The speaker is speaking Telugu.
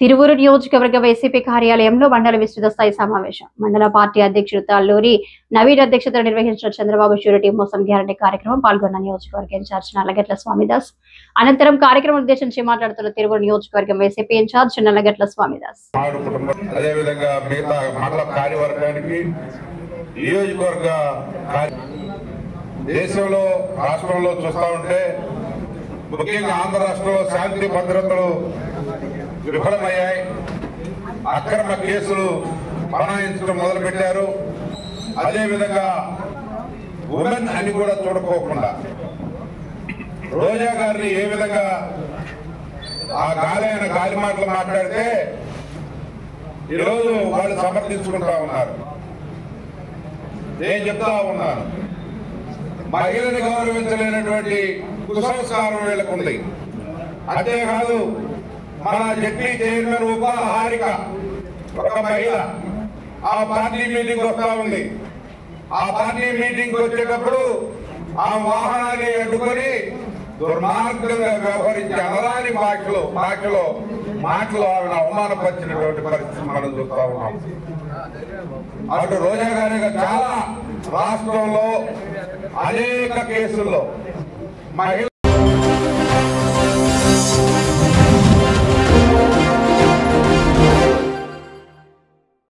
తిరువూరు నియోజకవర్గ వైసీపీ కార్యాలయంలో మండల విస్తృత స్థాయి సమావేశం. మండల పార్టీ అధ్యక్షుడు తాళ్ళూరి నవీన్ అధ్యక్షతన నిర్వహించిన చంద్రబాబు ష్యూరిటీ మోసం గ్యారంటీ కార్యక్రమం పాల్గొన్న నియోజకవర్గ ఇన్ఛార్జ్ నల్లగట్ల స్వామిదాస్. అనంతరం కార్యక్రమం ఉద్దేశించి మాట్లాడుతున్న తిరువూరు నియోజకవర్గం వైసీపీ ఇన్ఛార్జ్ నల్లగట్ల స్వామిదాస్. దేశంలో రాష్ట్రంలో చూస్తా ఉంటే ముఖ్యంగా ఆంధ్ర రాష్ట్రంలో శాంతి భద్రతలు విఫలమయ్యాయి. అక్రమ కేసులు బనాయించడం మొదలుపెట్టారు. అదేవిధంగా ఉమెన్ అని కూడా చూడకోకుండా రోజా గారిని ఏ విధంగా ఆ గాలి మాటలు మాట్లాడితే ఈరోజు వాళ్ళు సమర్థించుకుంటా ఉన్నారు. నేను చెప్తా ఉన్నాను, మహిళని గౌరవించలేనటువంటి కుసంస్కారం వీళ్ళకుంది. అంతేకాదు, మన జడ్పీ చైర్మన్ ఉపహారిక ఒక మహిళ ఆ పార్టీ మీటింగ్ వస్తా ఉంది. ఆ పార్టీ మీటింగ్ వచ్చేటప్పుడు ఆ వాహనాన్ని అడ్డుకొని దుర్మార్గంగా వ్యవహరించి అనరాని మాటలు ఆవిడ అవమానపరిచినటువంటి పరిస్థితి మనం చూస్తా ఉన్నాం. అటు రోజా గారి చాలా రాష్ట్రంలో అనేక కేసుల్లో మహిళ